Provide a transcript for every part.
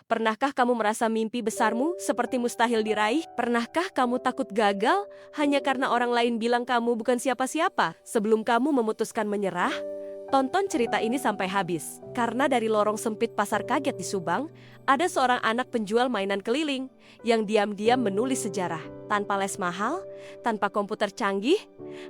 Pernahkah kamu merasa mimpi besarmu seperti mustahil diraih? Pernahkah kamu takut gagal hanya karena orang lain bilang kamu bukan siapa-siapa? Sebelum kamu memutuskan menyerah, tonton cerita ini sampai habis. Karena dari lorong sempit pasar kaget di Subang, ada seorang anak penjual mainan keliling yang diam-diam menulis sejarah. Tanpa les mahal, tanpa komputer canggih,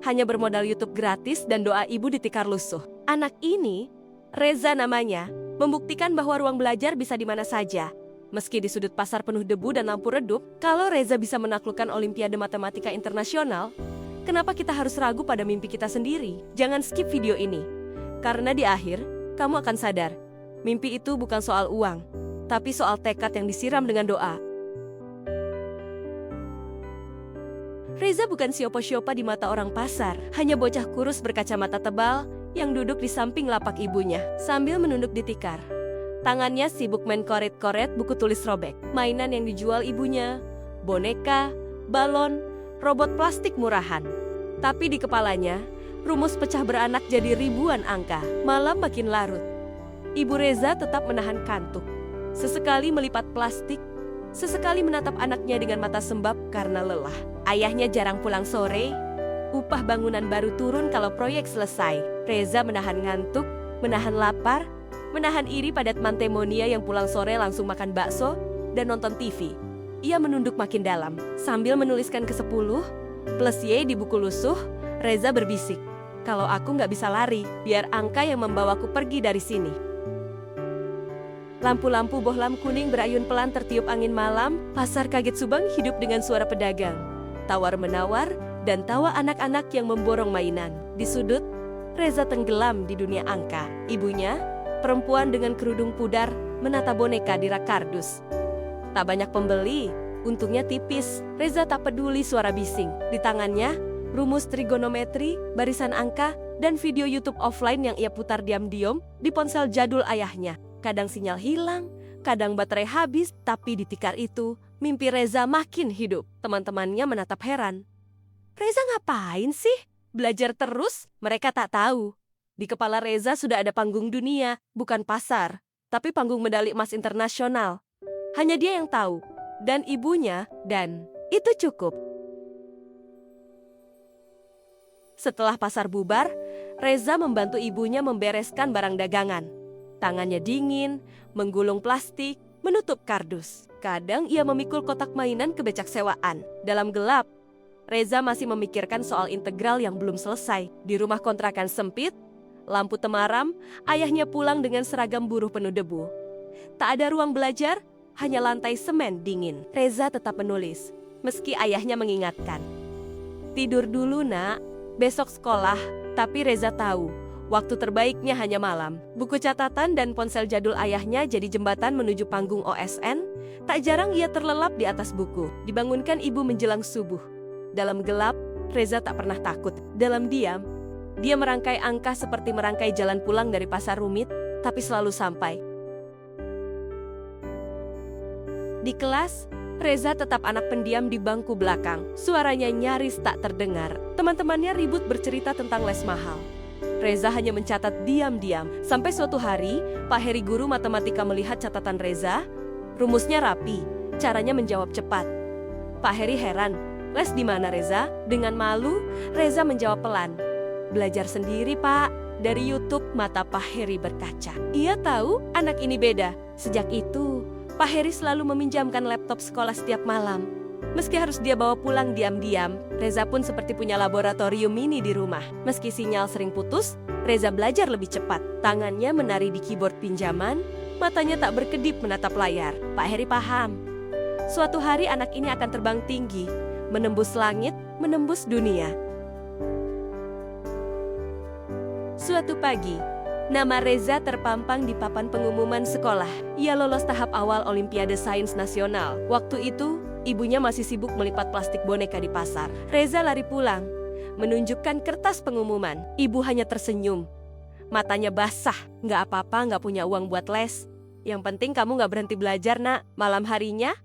hanya bermodal YouTube gratis dan doa ibu di tikar lusuh. Anak ini, Reza namanya, membuktikan bahwa ruang belajar bisa di mana saja. Meski di sudut pasar penuh debu dan lampu redup, kalau Reza bisa menaklukkan Olimpiade Matematika Internasional, kenapa kita harus ragu pada mimpi kita sendiri? Jangan skip video ini. Karena di akhir, kamu akan sadar, mimpi itu bukan soal uang, tapi soal tekad yang disiram dengan doa. Reza bukan siopo-siopa di mata orang pasar, hanya bocah kurus berkacamata tebal yang duduk di samping lapak ibunya, sambil menunduk di tikar. Tangannya sibuk main koret-koret buku tulis robek, mainan yang dijual ibunya, boneka, balon, robot plastik murahan. Tapi di kepalanya, rumus pecah beranak jadi ribuan angka. Malam makin larut. Ibu Reza tetap menahan kantuk. Sesekali melipat plastik, sesekali menatap anaknya dengan mata sembab karena lelah. Ayahnya jarang pulang sore, upah bangunan baru turun kalau proyek selesai. Reza menahan ngantuk, menahan lapar, menahan iri pada mantemonia yang pulang sore langsung makan bakso dan nonton TV. Ia menunduk makin dalam. Sambil menuliskan ke-10, plus Y di buku lusuh, Reza berbisik. Kalau aku nggak bisa lari, biar angka yang membawaku pergi dari sini. Lampu-lampu bohlam kuning berayun pelan tertiup angin malam, pasar kaget Subang hidup dengan suara pedagang, tawar-menawar, dan tawa anak-anak yang memborong mainan. Di sudut, Reza tenggelam di dunia angka. Ibunya, perempuan dengan kerudung pudar, menata boneka di rak kardus. Tak banyak pembeli, untungnya tipis. Reza tak peduli suara bising. Di tangannya, rumus trigonometri, barisan angka, dan video YouTube offline yang ia putar diam-diam di ponsel jadul ayahnya. Kadang sinyal hilang, kadang baterai habis, tapi di tikar itu, mimpi Reza makin hidup. Teman-temannya menatap heran. Reza ngapain sih? Belajar terus? Mereka tak tahu. Di kepala Reza sudah ada panggung dunia, bukan pasar, tapi panggung medali emas internasional. Hanya dia yang tahu, dan ibunya, dan itu cukup. Setelah pasar bubar, Reza membantu ibunya membereskan barang dagangan. Tangannya dingin, menggulung plastik, menutup kardus. Kadang ia memikul kotak mainan ke becak sewaan. Dalam gelap, Reza masih memikirkan soal integral yang belum selesai. Di rumah kontrakan sempit, lampu temaram, ayahnya pulang dengan seragam buruh penuh debu. Tak ada ruang belajar, hanya lantai semen dingin. Reza tetap menulis, meski ayahnya mengingatkan. Tidur dulu nak, besok sekolah. Tapi Reza tahu, waktu terbaiknya hanya malam. Buku catatan dan ponsel jadul ayahnya jadi jembatan menuju panggung OSN. Tak jarang ia terlelap di atas buku. Dibangunkan ibu menjelang subuh. Dalam gelap, Reza tak pernah takut. Dalam diam, dia merangkai angka seperti merangkai jalan pulang dari pasar rumit, tapi selalu sampai. Di kelas, Reza tetap anak pendiam di bangku belakang. Suaranya nyaris tak terdengar. Teman-temannya ribut bercerita tentang les mahal. Reza hanya mencatat diam-diam. Sampai suatu hari, Pak Heri guru matematika melihat catatan Reza. Rumusnya rapi, caranya menjawab cepat. Pak Heri heran, les di mana Reza? Dengan malu, Reza menjawab pelan. Belajar sendiri Pak. Dari YouTube mata Pak Heri berkaca. Ia tahu anak ini beda. Sejak itu, Pak Heri selalu meminjamkan laptop sekolah setiap malam. Meski harus dia bawa pulang diam-diam, Reza pun seperti punya laboratorium mini di rumah. Meski sinyal sering putus, Reza belajar lebih cepat. Tangannya menari di keyboard pinjaman, matanya tak berkedip menatap layar. Pak Heri paham. Suatu hari anak ini akan terbang tinggi, menembus langit, menembus dunia. Suatu pagi, nama Reza terpampang di papan pengumuman sekolah. Ia lolos tahap awal Olimpiade Sains Nasional. Waktu itu, ibunya masih sibuk melipat plastik boneka di pasar. Reza lari pulang, menunjukkan kertas pengumuman. Ibu hanya tersenyum. Matanya basah. Nggak apa-apa, nggak punya uang buat les. Yang penting kamu nggak berhenti belajar, nak. Malam harinya,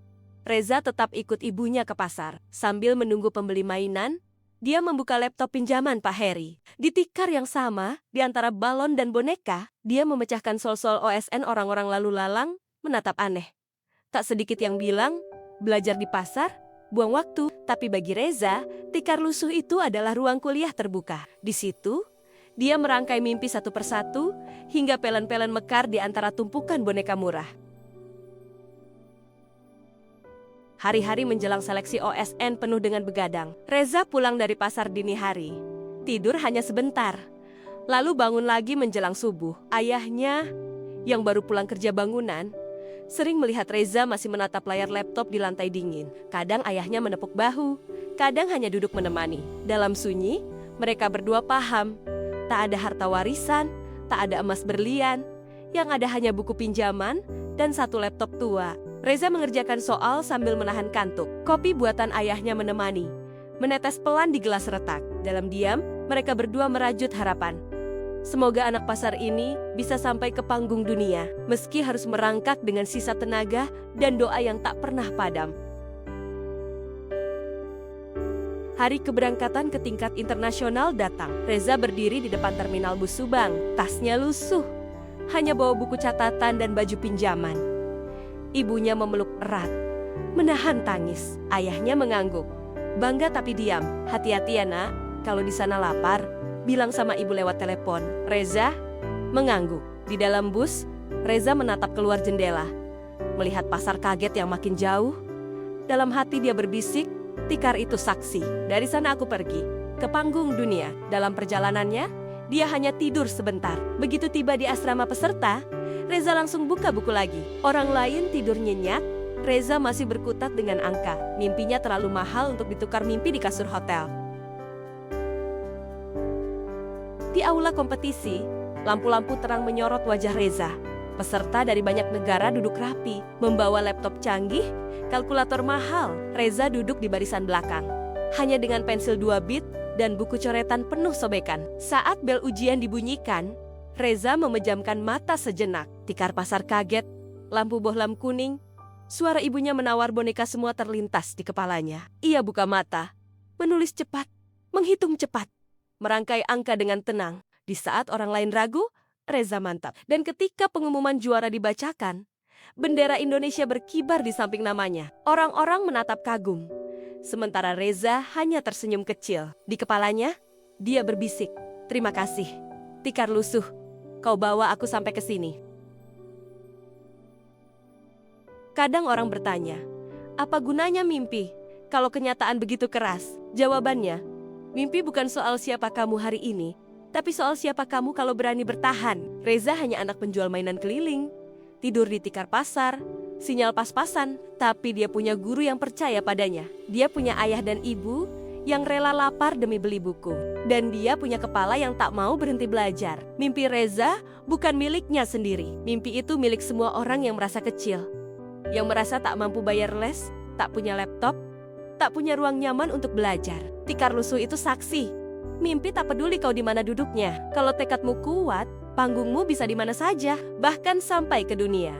Reza tetap ikut ibunya ke pasar. Sambil menunggu pembeli mainan, dia membuka laptop pinjaman Pak Heri. Di tikar yang sama, di antara balon dan boneka, dia memecahkan sol-sol OSN orang-orang lalu lalang, menatap aneh. Tak sedikit yang bilang, belajar di pasar, buang waktu. Tapi bagi Reza, tikar lusuh itu adalah ruang kuliah terbuka. Di situ, dia merangkai mimpi satu persatu hingga pelan-pelan mekar di antara tumpukan boneka murah. Hari-hari menjelang seleksi OSN penuh dengan begadang. Reza pulang dari pasar dini hari. Tidur hanya sebentar. Lalu bangun lagi menjelang subuh. Ayahnya, yang baru pulang kerja bangunan, sering melihat Reza masih menatap layar laptop di lantai dingin. Kadang ayahnya menepuk bahu, kadang hanya duduk menemani. Dalam sunyi, mereka berdua paham. Tak ada harta warisan, tak ada emas berlian. Yang ada hanya buku pinjaman dan satu laptop tua. Reza mengerjakan soal sambil menahan kantuk. Kopi buatan ayahnya menemani. Menetes pelan di gelas retak. Dalam diam, mereka berdua merajut harapan. Semoga anak pasar ini bisa sampai ke panggung dunia, meski harus merangkak dengan sisa tenaga dan doa yang tak pernah padam. Hari keberangkatan ke tingkat internasional datang. Reza berdiri di depan terminal bus Subang. Tasnya lusuh, hanya bawa buku catatan dan baju pinjaman. Ibunya memeluk erat, menahan tangis. Ayahnya mengangguk, bangga tapi diam. Hati-hati ya nak, kalau di sana lapar, bilang sama ibu lewat telepon. Reza mengangguk. Di dalam bus, Reza menatap keluar jendela. Melihat pasar kaget yang makin jauh, dalam hati dia berbisik, tikar itu saksi. Dari sana aku pergi, ke panggung dunia. Dalam perjalanannya, dia hanya tidur sebentar. Begitu tiba di asrama peserta, Reza langsung buka buku lagi. Orang lain tidur nyenyak, Reza masih berkutat dengan angka. Mimpinya terlalu mahal untuk ditukar mimpi di kasur hotel. Di aula kompetisi, lampu-lampu terang menyorot wajah Reza. Peserta dari banyak negara duduk rapi, membawa laptop canggih, kalkulator mahal. Reza duduk di barisan belakang, hanya dengan pensil 2 bit dan buku coretan penuh sobekan. Saat bel ujian dibunyikan, Reza memejamkan mata sejenak. Tikar pasar kaget, lampu bohlam kuning, suara ibunya menawar boneka semua terlintas di kepalanya. Ia buka mata, menulis cepat, menghitung cepat, merangkai angka dengan tenang. Di saat orang lain ragu, Reza mantap. Dan ketika pengumuman juara dibacakan, bendera Indonesia berkibar di samping namanya. Orang-orang menatap kagum. Sementara Reza hanya tersenyum kecil. Di kepalanya, dia berbisik, "Terima kasih, tikar lusuh. Kau bawa aku sampai ke sini." Kadang orang bertanya, apa gunanya mimpi kalau kenyataan begitu keras? Jawabannya, mimpi bukan soal siapa kamu hari ini, tapi soal siapa kamu kalau berani bertahan. Reza hanya anak penjual mainan keliling, tidur di tikar pasar, sinyal pas-pasan, tapi dia punya guru yang percaya padanya. Dia punya ayah dan ibu yang rela lapar demi beli buku. Dan dia punya kepala yang tak mau berhenti belajar. Mimpi Reza bukan miliknya sendiri. Mimpi itu milik semua orang yang merasa kecil, yang merasa tak mampu bayar les, tak punya laptop, tak punya ruang nyaman untuk belajar. Tikar lusuh itu saksi. Mimpi tak peduli kau di mana duduknya. Kalau tekadmu kuat, panggungmu bisa di mana saja, bahkan sampai ke dunia.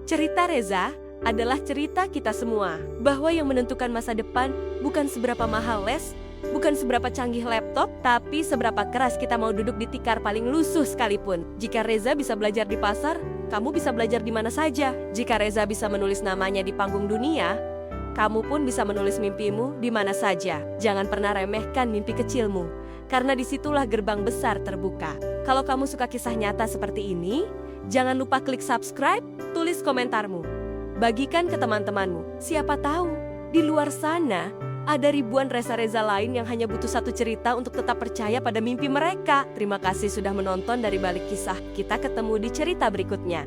Cerita Reza adalah cerita kita semua, bahwa yang menentukan masa depan bukan seberapa mahal les, bukan seberapa canggih laptop, tapi seberapa keras kita mau duduk di tikar paling lusuh sekalipun. Jika Reza bisa belajar di pasar, kamu bisa belajar di mana saja. Jika Reza bisa menulis namanya di panggung dunia, kamu pun bisa menulis mimpimu di mana saja. Jangan pernah remehkan mimpi kecilmu, karena disitulah gerbang besar terbuka. Kalau kamu suka kisah nyata seperti ini, jangan lupa klik subscribe, tulis komentarmu, bagikan ke teman-temanmu. Siapa tahu, di luar sana ada ribuan Reza-Reza lain yang hanya butuh satu cerita untuk tetap percaya pada mimpi mereka. Terima kasih sudah menonton dari balik kisah. Kita ketemu di cerita berikutnya.